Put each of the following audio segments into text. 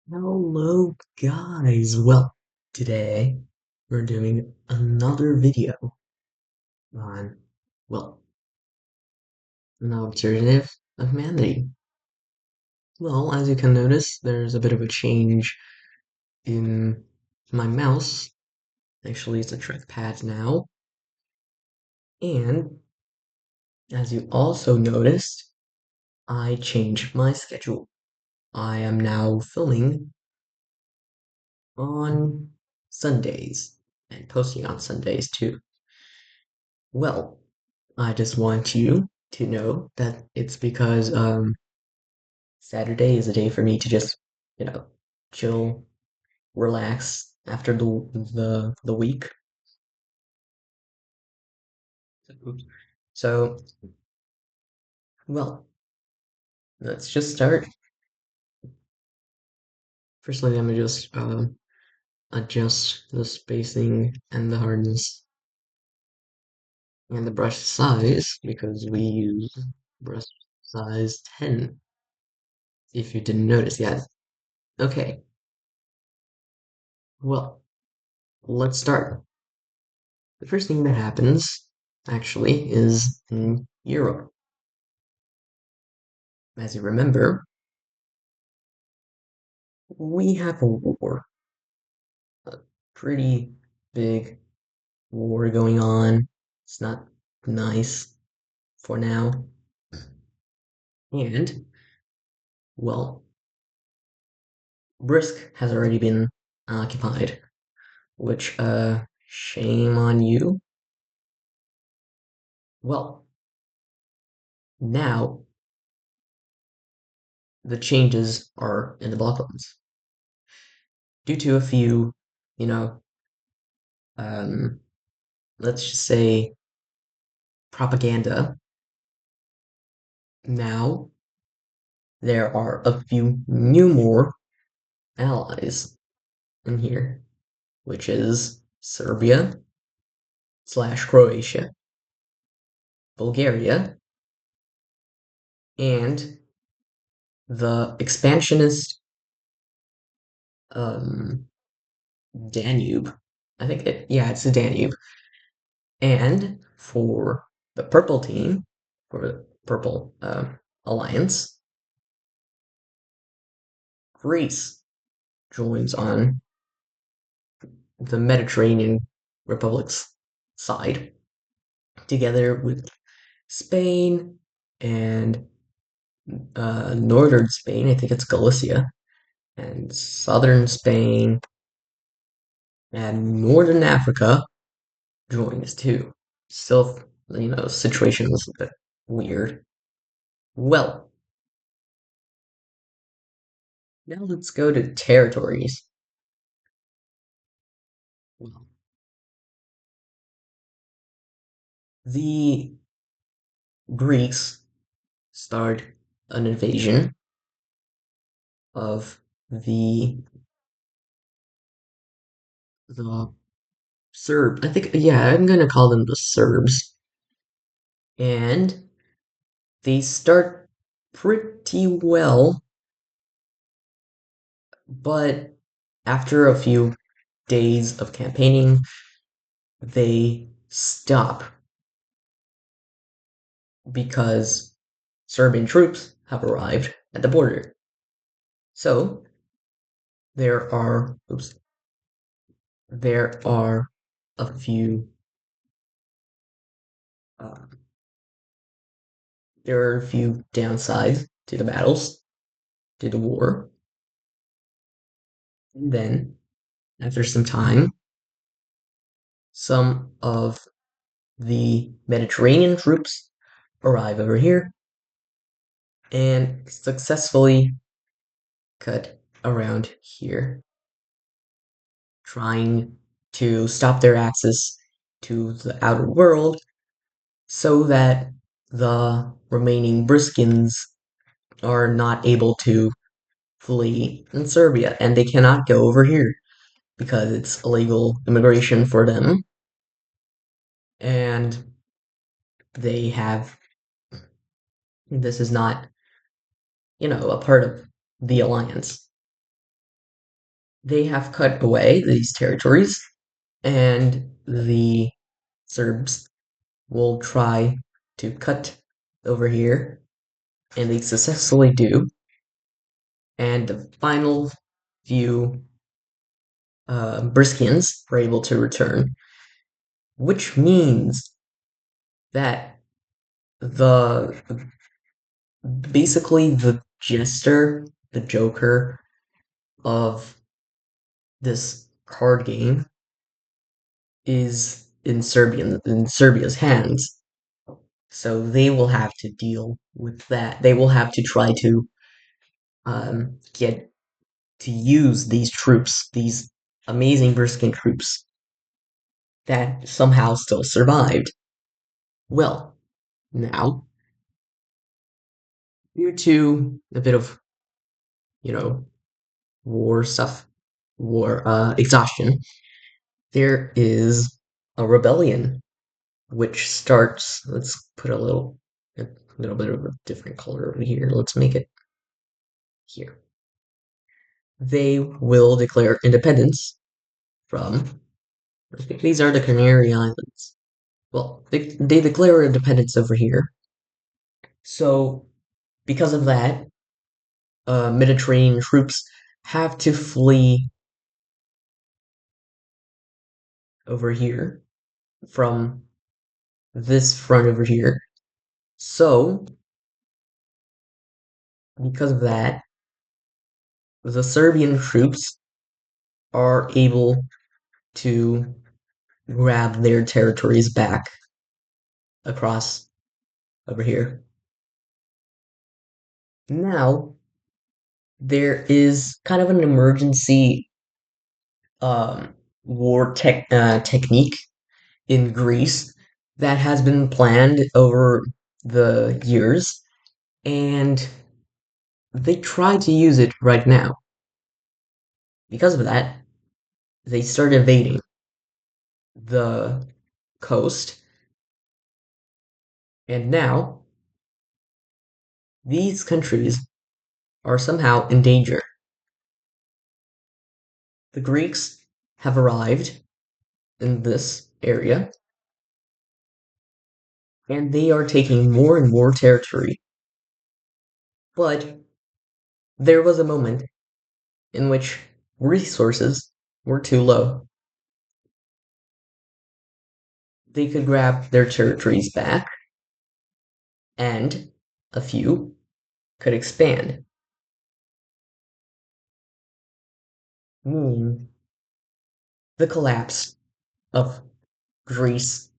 Hello guys, well, today we're doing another video on, well, an alternative of humanity. Well, as you can notice, there's a bit of a change in my mouse. Actually, it's a trackpad now. And as you also noticed, I changed my schedule. I am now filming on Sundays and posting on Sundays too. Well, I just want you to know that it's because Saturday is a day for me to just, you know, chill, relax after the week. Oops. So, well, let's just start. Firstly, I'm gonna just adjust the spacing and the hardness and the brush size because we use brush size 10. If you didn't notice yet. Okay, well, let's start. The first thing that happens, actually, is in Europe. As you remember, we have a war, a pretty big war going on. It's not nice for now. And, well, Brisk has already been occupied, which, shame on you. Well, now the changes are in the Balkans due to a few, you know, um, let's just say propaganda. Now there are a few new more allies in here, which is Serbia slash Croatia, Bulgaria, and the expansionist um, Danube. Yeah, it's the Danube. And for the purple team, for the purple alliance, Greece joins on the Mediterranean republic's side, together with Spain and northern Spain. I think it's Galicia, and southern Spain and northern Africa joins too. Still, situation was a bit weird. Well, now let's go to territories. Well, the Greeks start an invasion of the Serb. I think, yeah, I'm gonna call them the Serbs, and they start pretty well, but after a few days of campaigning, they stop because Serbian troops have arrived at the border. So oops, there are a few, uh, there are a few downsides to the battles, to the war. And then, after some time, some of the Mediterranean troops arrive over here and successfully cut around here, trying to stop their access to the outer world so that the remaining Briskins are not able to flee in Serbia and they cannot go over here because it's illegal immigration for them and they have this is not, a part of the alliance. they have cut away these territories, and the Serbs will try to cut over here, and they successfully do. And the final few Briskians are able to return, which means that the basically the jester, the joker of this card game is in Serbia's hands. So they will have to deal with that. They will have to try to get to use these troops, these amazing Briskin troops that somehow still survived. Well, now, due to a bit of, you know, war stuff, war exhaustion, there is a rebellion which starts. Let's put a little bit of a different color over here. Let's make it here. They will declare independence from. I think these are the Canary Islands. Well, they declare independence over here. So because of that, Mediterranean troops have to flee over here from this front over here. So because of that, the Serbian troops are able to grab their territories back across over here. Now, there is kind of an emergency um, technique in Greece that has been planned over the years, and they try to use it right now. Because of that, they start invading the coast, and now these countries are somehow in danger. The Greeks have arrived in this area, and they are taking more and more territory. But there was a moment in which resources were too low. They could grab their territories back, and a few could expand, meaning the collapse of Greece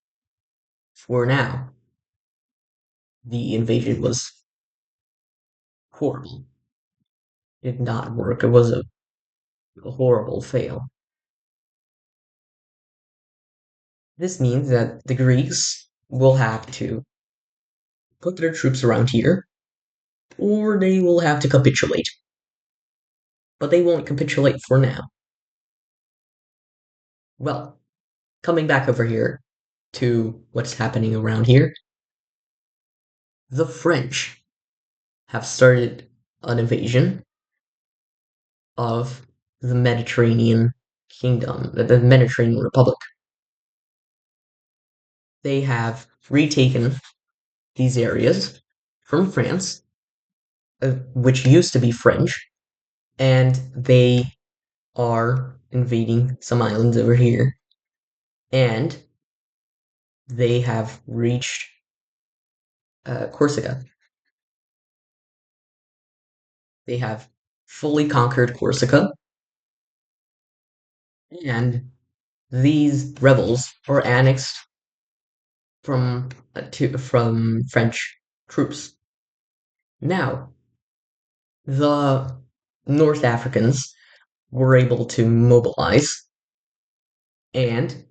for now. The invasion was horrible. It did not work. It was a horrible fail. This means that the Greeks will have to put their troops around here, or they will have to capitulate. But they won't capitulate for now. Well, coming back over here to what's happening around here, the French have started an invasion of the Mediterranean kingdom, the Mediterranean Republic. They have retaken these areas from France, which used to be French, and they are invading some islands over here, and they have reached Corsica. They have fully conquered Corsica, and these rebels were annexed from French troops. Now, the North Africans were able to mobilize, and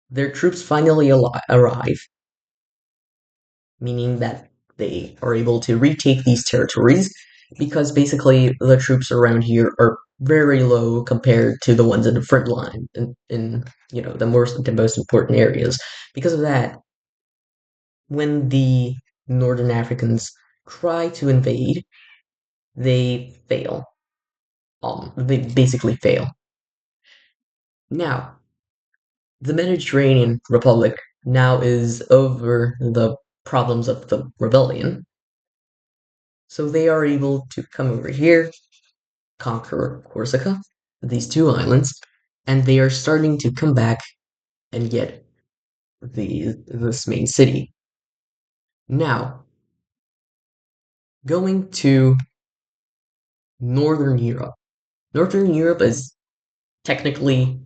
their troops finally arrive, meaning that they are able to retake these territories because basically the troops around here are very low compared to the ones in the front line in the most important areas. Because of that, when the Northern Africans try to invade, they fail. they basically fail. Now, the Mediterranean Republic now is over the problems of the rebellion, so they are able to come over here, conquer Corsica, these two islands, and they are starting to come back and get this main city. Now, going to Northern Europe. Northern Europe is technically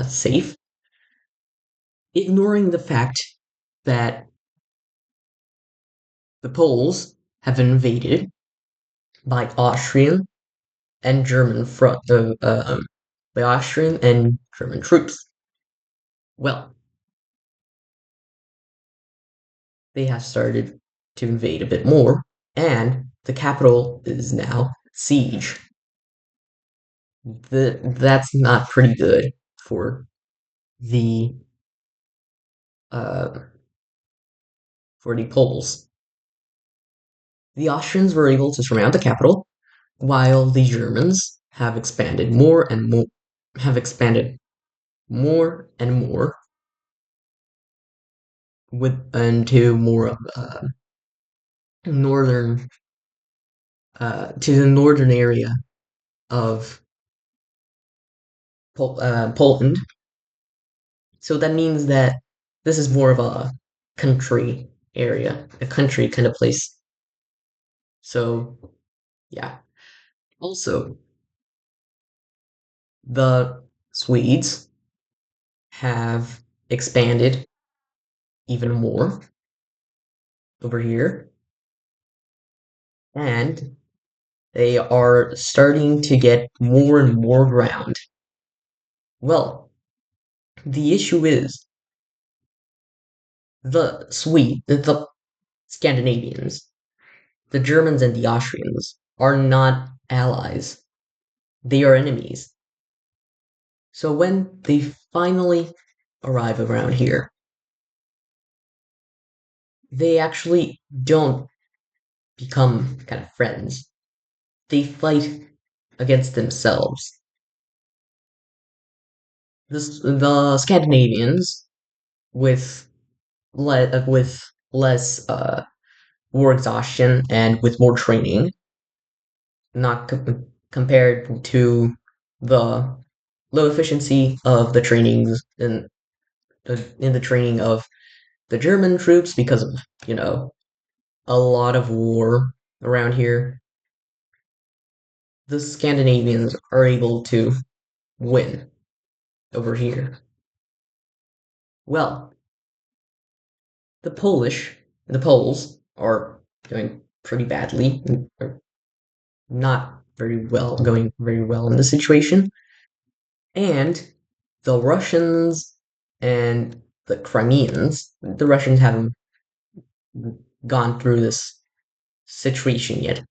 safe, ignoring the fact that the Poles have been invaded by Austrian and German by Austrian and German troops. Well, they have started to invade a bit more, and the capital is now siege. That's not pretty good for the uh, for the Poles. The Austrians were able to surround the capital, while the Germans have expanded more and more with into more of northern to the northern area of Poland. So that means that this is more of a country area, a country kind of place. So yeah. Also, the Swedes have expanded even more over here, and they are starting to get more and more ground. Well, the issue is the Scandinavians, the Germans and the Austrians are not allies. They are enemies. So when they finally arrive around here, they actually don't become kind of friends. They fight against themselves. The Scandinavians, with with less war exhaustion and with more training, not compared to the low efficiency of the trainings in the training of the German troops because of a lot of war around here. The Scandinavians are able to win over here. Well, the Poles are doing pretty badly, not very well, going very well in the situation, and the Russians and the Crimeans, the Russians haven't gone through this situation yet,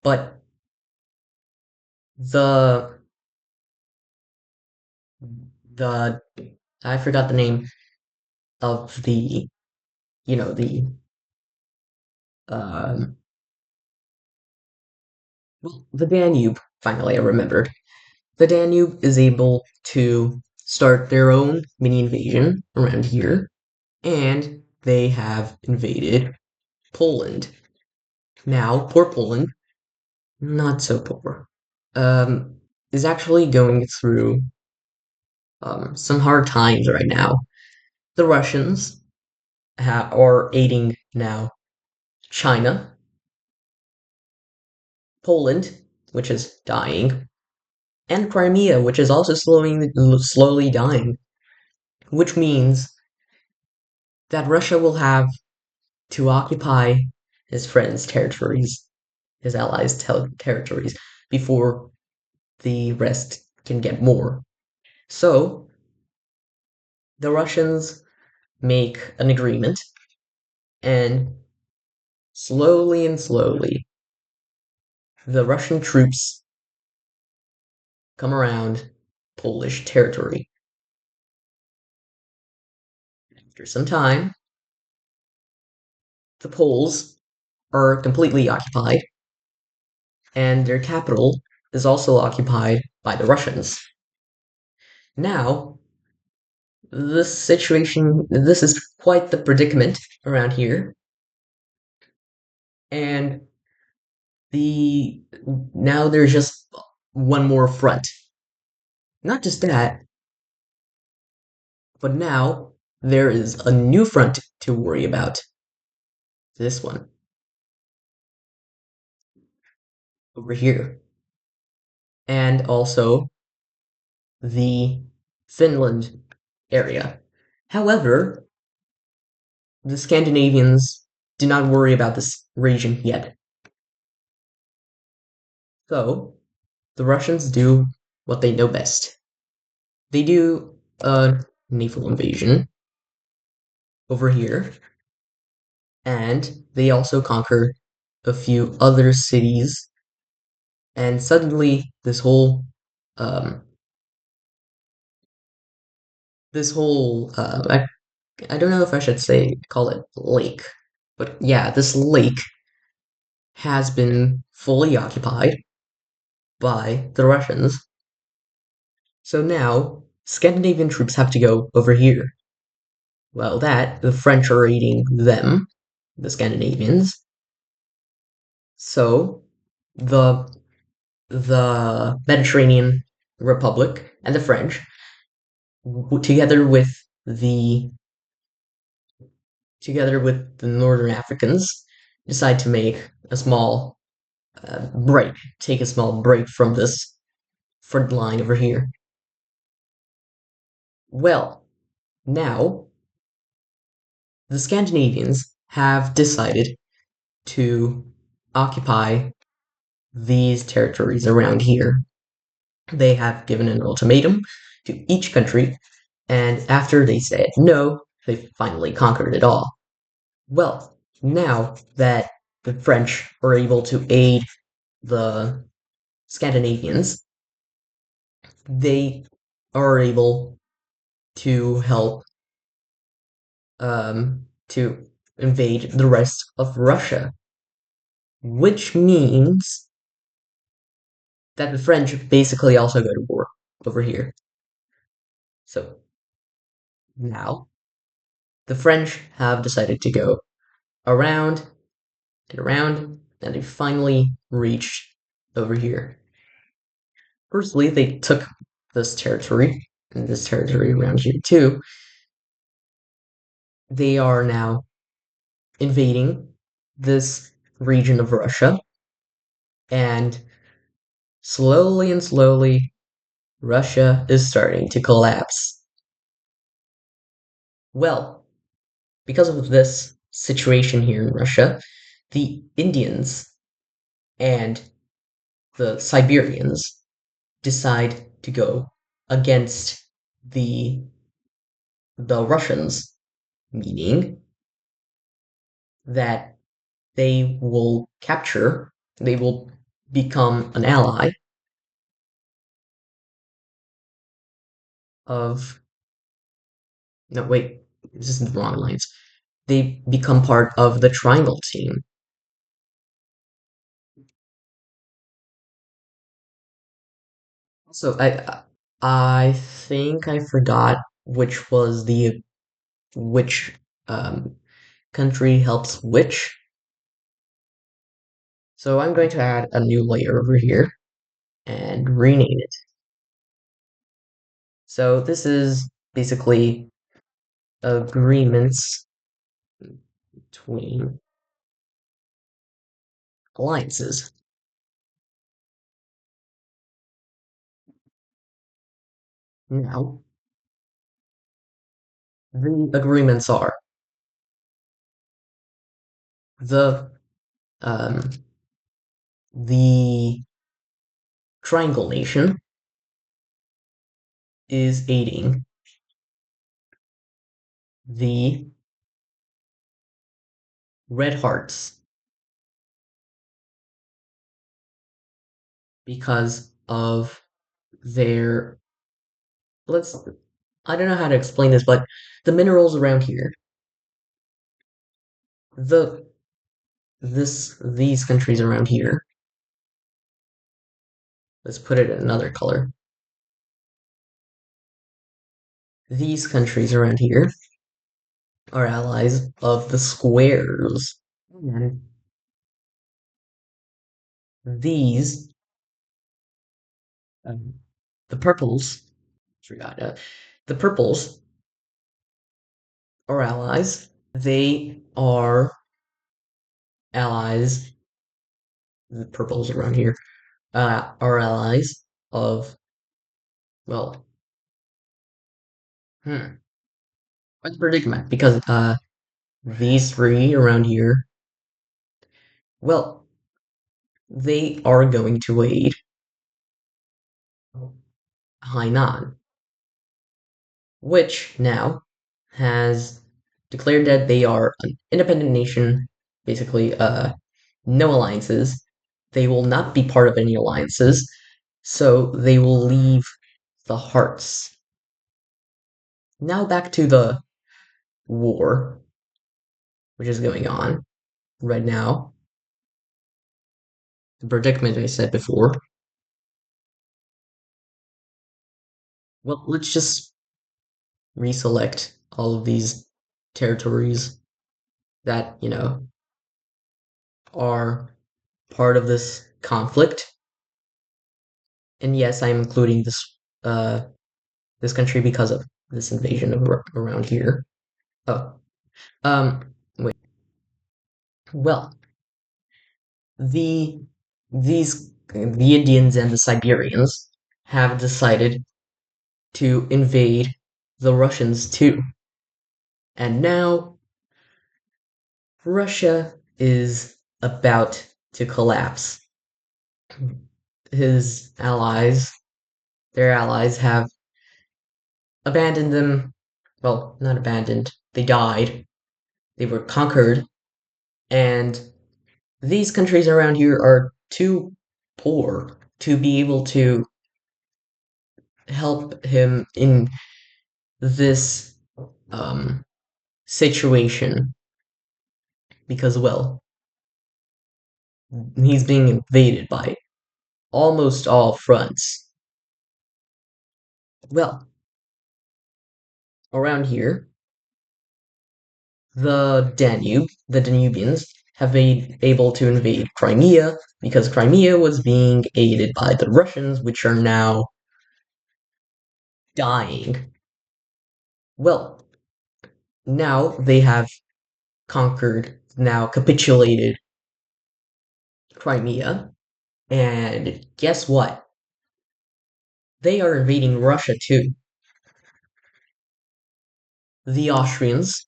but the the I forgot the name of the um well, the Danube. Finally, I remembered. The Danube is able to start their own mini invasion around here, and they have invaded Poland. Now, poor Poland, not so poor, is actually going through some hard times right now. The Russians are aiding now China, Poland, which is dying, and Crimea, which is also slowly dying, which means that Russia will have to occupy his friends' territories, his allies' territories, before the rest can get more. So, the Russians make an agreement, and slowly, the Russian troops come around Polish territory. After some time, the Poles are completely occupied, and their capital is also occupied by the Russians. Now, this is quite the predicament around here, and the now there's just one more front. Not just that, but now there is a new front to worry about. This one over here, and also the Finland area. However, the Scandinavians do not worry about this region yet. So, the Russians do what they know best. They do a naval invasion over here, and they also conquer a few other cities, and suddenly um, I don't know if I should call it lake, but yeah, this lake has been fully occupied by the Russians. So now Scandinavian troops have to go over here. Well, that the French are aiding them, the Scandinavians. So the the Mediterranean Republic and the French, together with the Northern Africans, decide to make a small take a small break from this front line over here. Well, now the Scandinavians have decided to occupy these territories around here. They have given an ultimatum to each country, and after they said no, they finally conquered it all. Well, now that the French are able to aid the Scandinavians, they are able to help to invade the rest of Russia, which means that the French basically also go to war over here. So now the French have decided to go around and around, and they finally reached over here. Firstly, they took this territory, and this territory around here too. They are now invading this region of Russia, and slowly and slowly, Russia is starting to collapse. Well, because of this situation here in Russia, the Indians and the Siberians decide to go against the Russians, meaning that they will become an ally of, no, wait, this is the wrong lines. They become part of the Triangle team. So I think I forgot which um country helps which. So I'm going to add a new layer over here and rename it. So this is basically agreements between alliances. Now, the agreements are the um, the Triangle Nation is aiding the Red Hearts because of their let's I don't know how to explain this, but the minerals around here, the these countries around here, let's put it in another color. These countries around here are allies of the squares. And these, um, the purples, forgot, the purples are allies. They are allies, the purples around here, are allies of, well, what's the predicament? Because, these three around here, well, they are going to aid Hainan, which now has declared that they are an independent nation, basically, no alliances. They will not be part of any alliances, so they will leave the Hearts. Now back to the war, which is going on right now. The predicament I said before. Well, let's just reselect all of these territories that, are part of this conflict. And yes, I'm including this country because of this invasion of around here. Oh, wait. Well, the the Indians and the Siberians have decided to invade the Russians too. And now Russia is about to collapse. His allies, their allies, have abandoned them. Well, not abandoned, they died. They were conquered. And these countries around here are too poor to be able to help him in this um, situation because, well, he's being invaded by almost all fronts. Well, around here, the Danubians, have been able to invade Crimea because Crimea was being aided by the Russians, which are now dying. Well, now they have now capitulated Crimea, and guess what? They are invading Russia too. The Austrians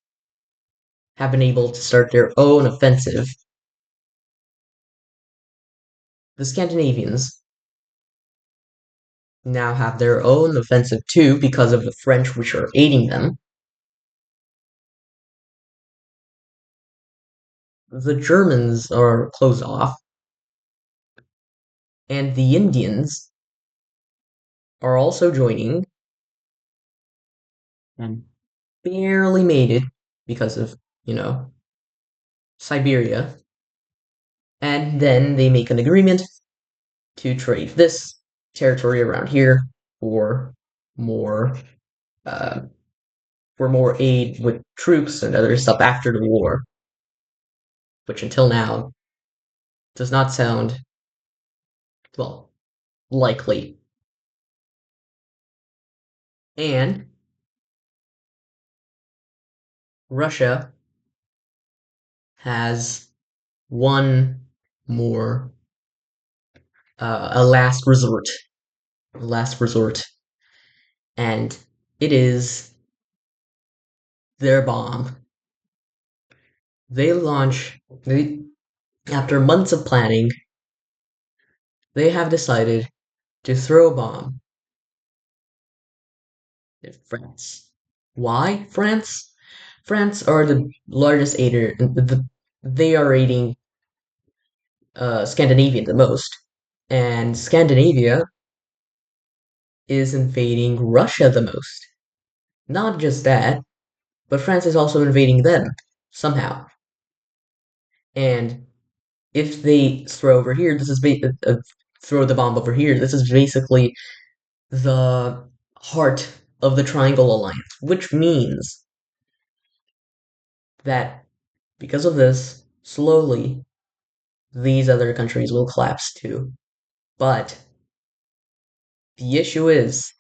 have been able to start their own offensive. The Scandinavians now have their own offensive too because of the French, which are aiding them. The Germans are closed off, and the Indians are also joining and barely made it because of, Siberia. And then they make an agreement to trade this territory around here for more uh, for more aid with troops and other stuff after the war, which until now does not sound, well, likely. And Russia has one more, a last resort, and it is their bomb. They launch, they, after months of planning, they have decided to throw a bomb at France. Why France? France are the largest aider. They are aiding Scandinavia the most, and Scandinavia is invading Russia the most. Not just that, but France is also invading them somehow. And if they throw over here, this is throw the bomb over here. This is basically the heart of the Triangle Alliance, which means that because of this, slowly these other countries will collapse too. But the issue is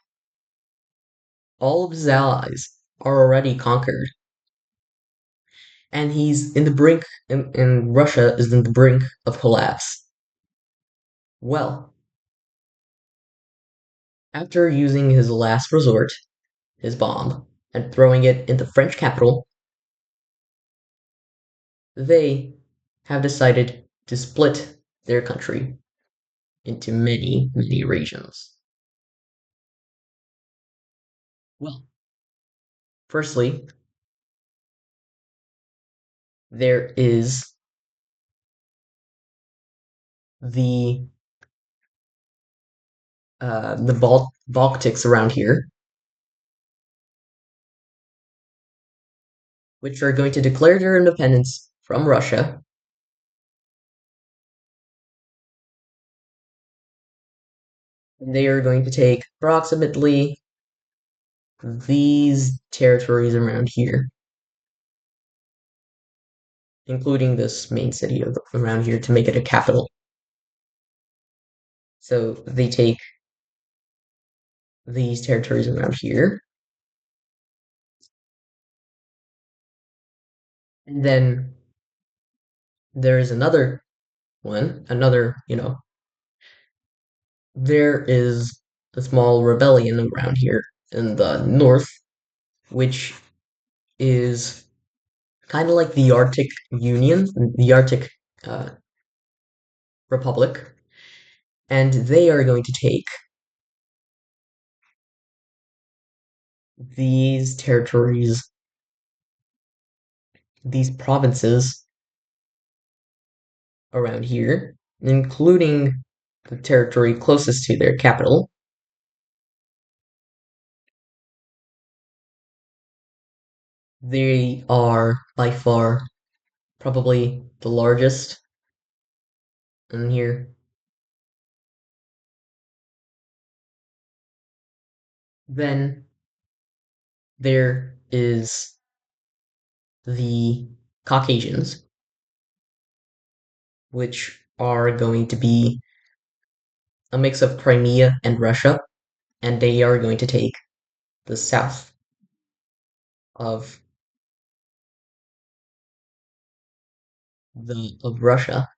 all of his allies are already conquered, and he's in the brink, and Russia is in the brink of collapse. Well, after using his last resort, his bomb, and throwing it in the French capital, they have decided to split their country into many, many regions. Well, firstly, there is the Baltics around here, which are going to declare their independence from Russia. And they are going to take approximately these territories around here, including this main city around here to make it a capital. So they take these territories around here, and then there is another one, there is a small rebellion around here in the north, which is kind of like the Arctic Union, the Arctic uh, Republic, and they are going to take these territories, these provinces around here, including the territory closest to their capital. They are by far probably the largest in here. Then there is the Caucasians, which are going to be a mix of Crimea and Russia, and they are going to take the south of Russia.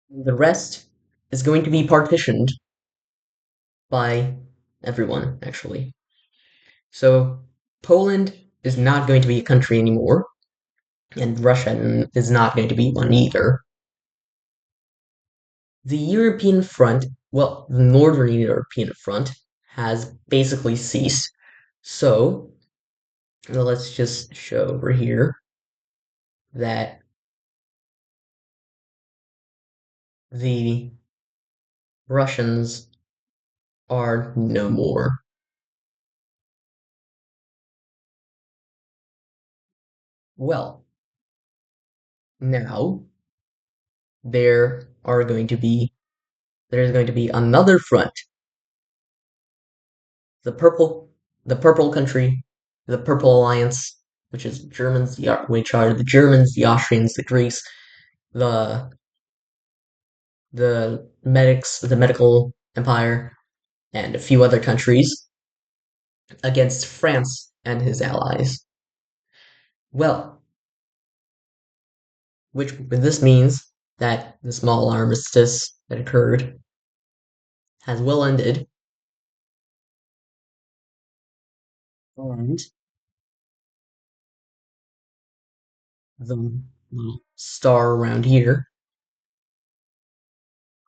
The rest is going to be partitioned by everyone, actually. So Poland is not going to be a country anymore, and Russia is not going to be one either. The European front, well, the Northern European front, has basically ceased. So let's just show over here that the Russians are no more. Well, now there are going to be there's going to be another front, the purple the purple country, the Purple Alliance, which is Germans, which are the Germans, the Austrians, the Greeks, the the medical empire, and a few other countries against France and his allies. Well, which this means that the small armistice that occurred has well ended, and the little star around here,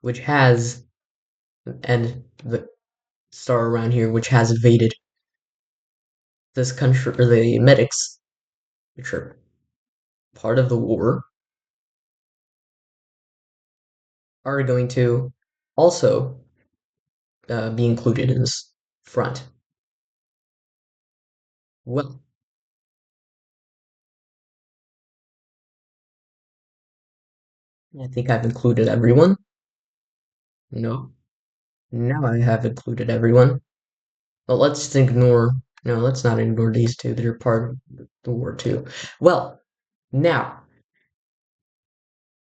which has and the star around here, which has invaded this country, or the medics, which are part of the war, are going to also be included in this front. Well, I think I've included everyone. No, now I have included everyone. But let's ignore, no, let's not ignore these two that are part of the war too. Well, now,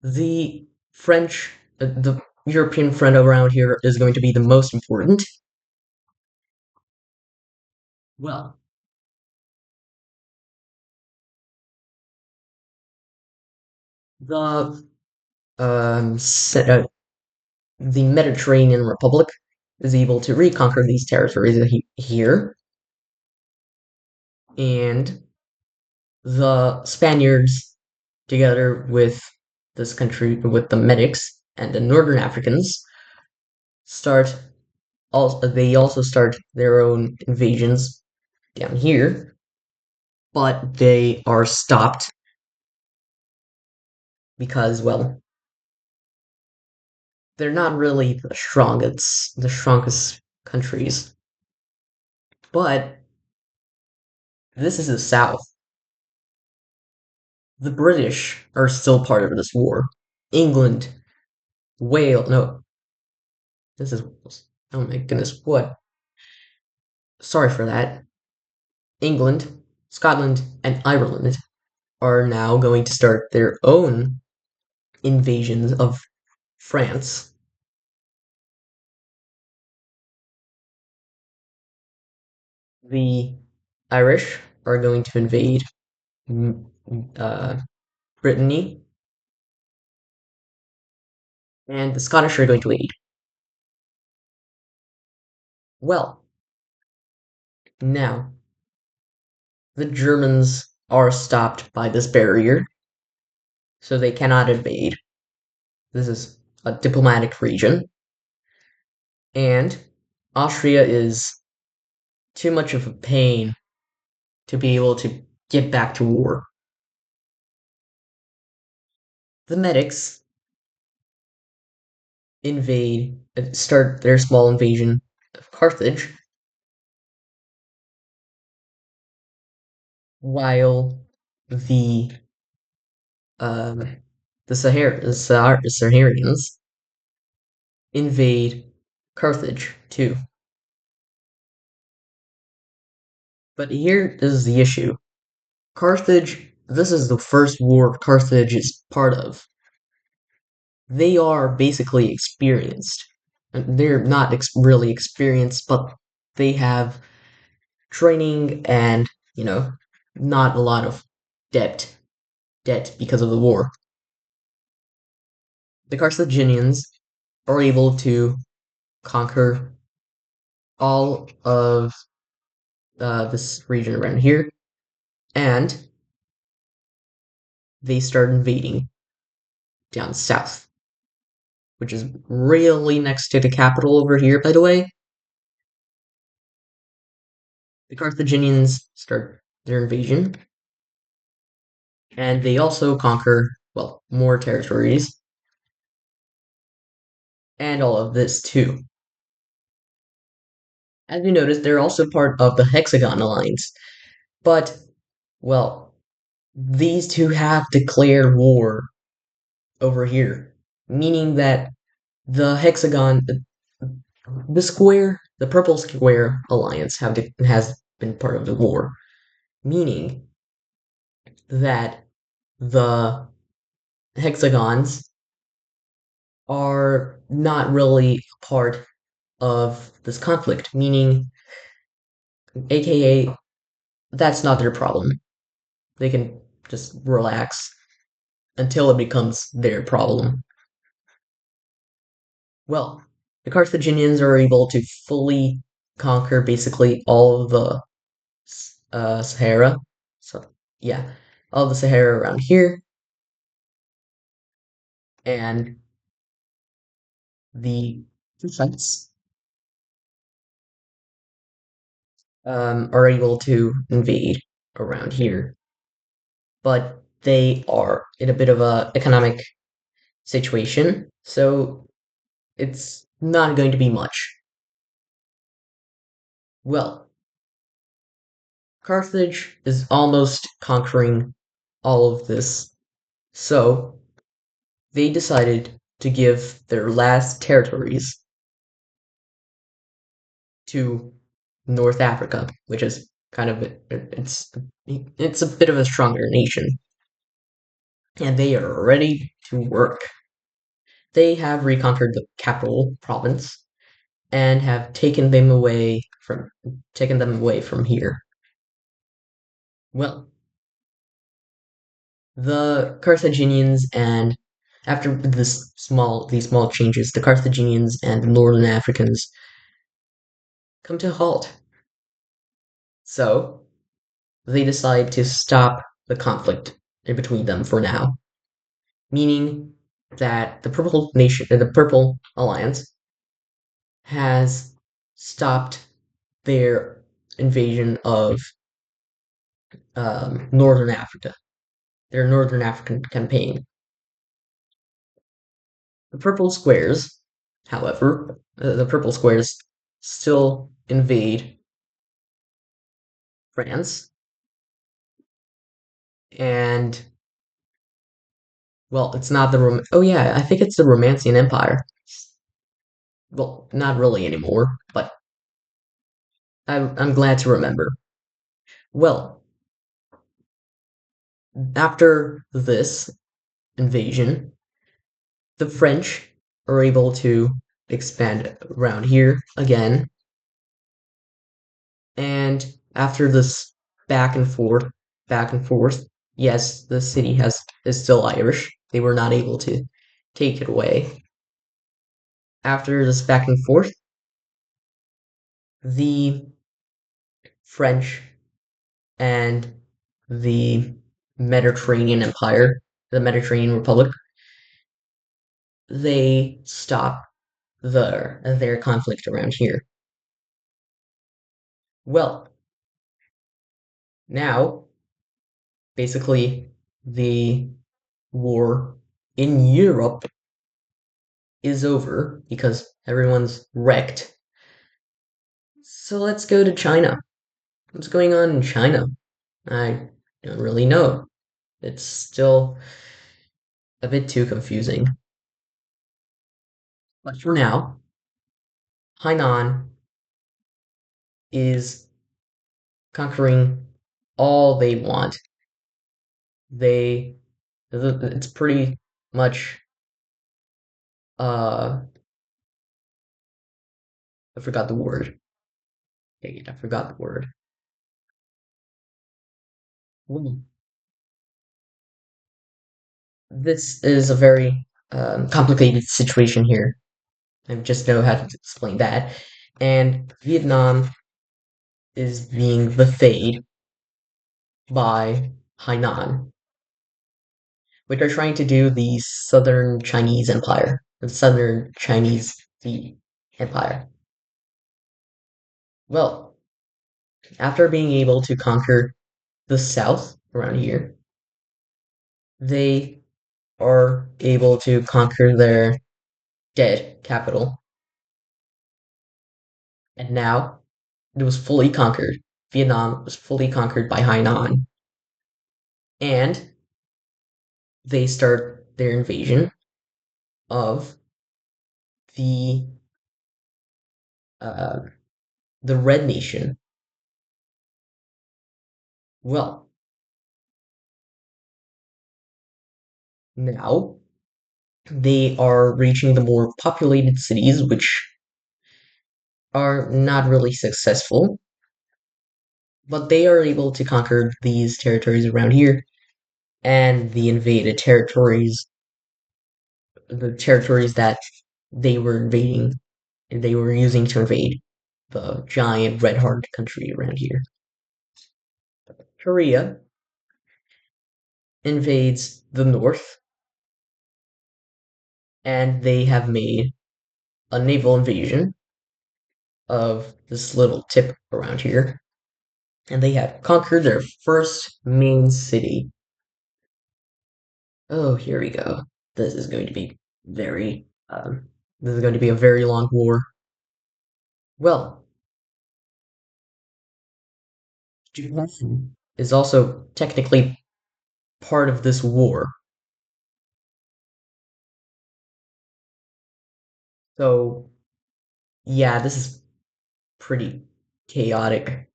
the French, the European front around here is going to be the most important. Well, the the Mediterranean Republic is able to reconquer these territories here, and the Spaniards, together with this country, with the Medics and the Northern Africans, start they also start their own invasions down here, but they are stopped because, well, they're not really the strongest countries. But this is the South. The British are still part of this war. England, Wales, no, this is, oh my goodness, what? Sorry for that. England, Scotland, and Ireland are now going to start their own invasions of France. The Irish are going to invade mm, uh, Brittany, and the Scottish are going to aid. Well, now the Germans are stopped by this barrier, so they cannot invade. This is a diplomatic region, and Austria is too much of a pain to be able to get back to war. The medics start their small invasion of Carthage, while the um, the Saharians invade Carthage too. But here is the issue. Carthage, this is the first war Carthage is part of. They are basically experienced. They're not really experienced, but they have training and, you know, not a lot of debt debt because of the war. The Carthaginians are able to conquer all of this region around here, and they start invading down south, which is really next to the capital over here, by the way. The Carthaginians start their invasion, and they also conquer, well, more territories, and all of this too. As you notice, they're also part of the Hexagon Alliance, but, well, these two have declared war over here, meaning that the Hexagon, the square, the Purple Square Alliance has been part of the war, meaning that the hexagons are not really part of this conflict, meaning, aka, that's not their problem. They can just relax until it becomes their problem. Well, the Carthaginians are able to fully conquer basically all of the Sahara. So, yeah, all the Sahara around here, and the Hittites are able to invade around here, but they are in a bit of a economic situation, so it's not going to be much. Well, Carthage is almost conquering all of this, so they decided to give their last territories to North Africa, which is kind of it's a bit of a stronger nation, and they are ready to work. They have reconquered the capital province and have taken them away from here. Well, the Carthaginians and after these small changes, the Carthaginians and the Northern Africans come to a halt. So they decide to stop the conflict in between them for now, meaning that the Purple Alliance, has stopped their invasion of Northern Africa, their Northern African campaign. The Purple Squares, however, the Purple Squares still invade France, and well, it's not the oh yeah, I think it's the Romancian Empire. Well, not really anymore, but I'm glad to remember. Well, after this invasion, the French are able to expand around here again, and after this back and forth, back and forth, yes, the city has is still Irish. They were not able to take it away. After this back and forth, the French and the Mediterranean Empire, the Mediterranean Republic, they stop their conflict around here. Well, now basically the war in Europe is over because everyone's wrecked. So let's go to China. What's going on in China? I don't really know. It's still a bit too confusing. But for now, Hainan is conquering all they want. They it's pretty much uh I forgot the word. Dang it, I forgot the word. Hmm. This is a very complicated situation here. I just know how to explain that. And Vietnam is being buffeted by Hainan, which are trying to do the Southern Chinese Empire, the Southern Chinese the Empire. Well, after being able to conquer the South around here, they are able to conquer their dead capital, and now it was fully conquered. Vietnam was fully conquered by Hainan, and they start their invasion of the uh, the Red Nation. Well, now they are reaching the more populated cities, which are not really successful, but they are able to conquer these territories around here and the invaded territories, the territories that they were invading, they were using to invade the giant red heart country around here. Korea invades the north, and they have made a naval invasion of this little tip around here, and they have conquered their first main city. Oh, here we go. This is going to be very, this is going to be a very long war. Well, Japan is also technically part of this war. So, yeah, this is pretty chaotic.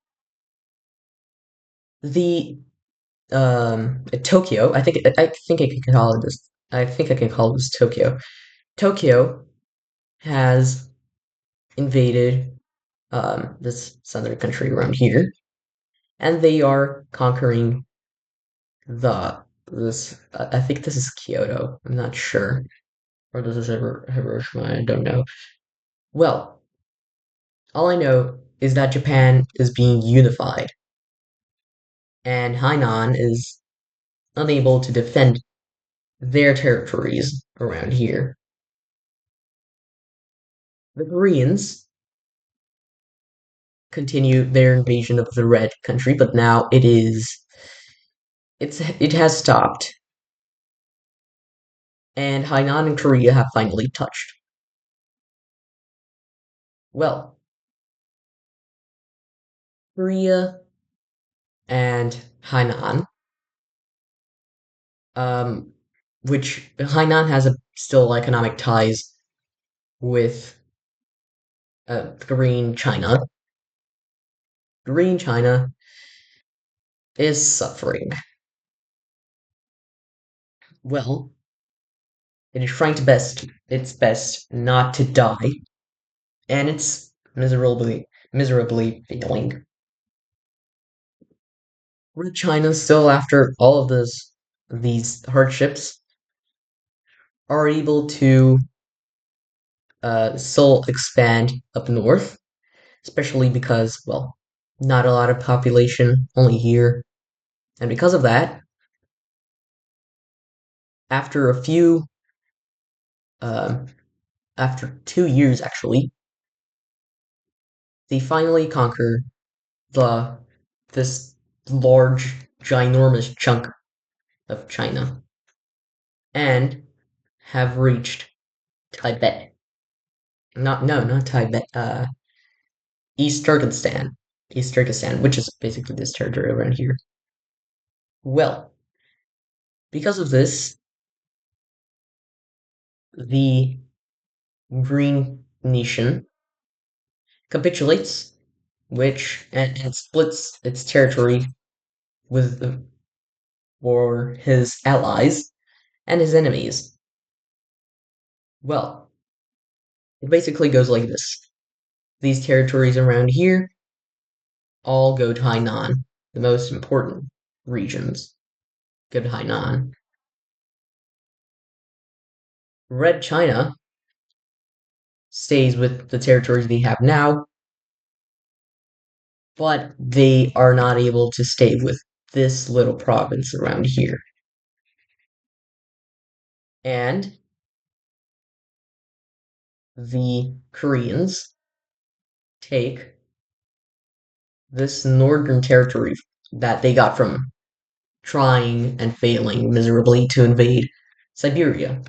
The Tokyo, I think I can call it this. I think I can call this Tokyo. Tokyo has invaded this southern country around here, and they are conquering the this. I think this is Kyoto. I'm not sure, or this is Hiroshima. I don't know. Well, all I know is that Japan is being unified, and Hainan is unable to defend their territories around here. The Koreans continue their invasion of the Red Country, but now it has stopped, and Hainan and Korea have finally touched. Well, Korea and Hainan, um, which Hainan has still economic ties with Green China. Green China is suffering. Well, it is trying to best its best not to die, and it's miserably failing. Red China still, after all of these hardships, are able to still expand up north, especially because, well, not a lot of population only here, and because of that, after a few um, after 2 years actually, they finally conquer the this large, ginormous chunk of China and have reached Tibet. Not Tibet. East Turkestan. East Turkestan, which is basically this territory around here. Well, because of this, the Green Nation capitulates, which and splits its territory with for his allies and his enemies. Well, it basically goes like this. These territories around here all go to Hainan, the most important regions go to Hainan. Red China stays with the territories they have now, but they are not able to stay with this little province around here. And the Koreans take this northern territory that they got from trying and failing miserably to invade Siberia.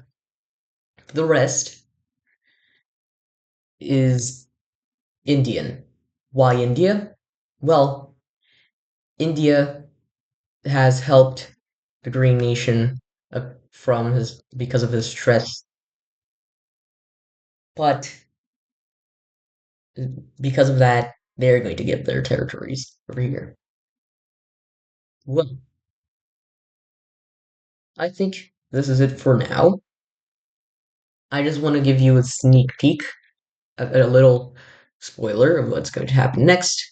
The rest is Indian. Why India? Well, India has helped the Green Nation from his because of his stress, but because of that, they're going to get their territories over here. Well, I think this is it for now. I just want to give you a sneak peek, a little spoiler of what's going to happen next.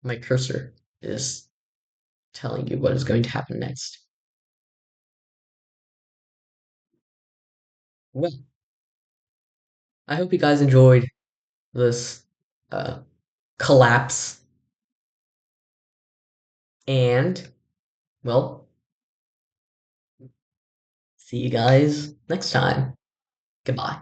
My cursor is telling you what is going to happen next. Well, I hope you guys enjoyed this uh, collapse, and, well, see you guys next time. Goodbye.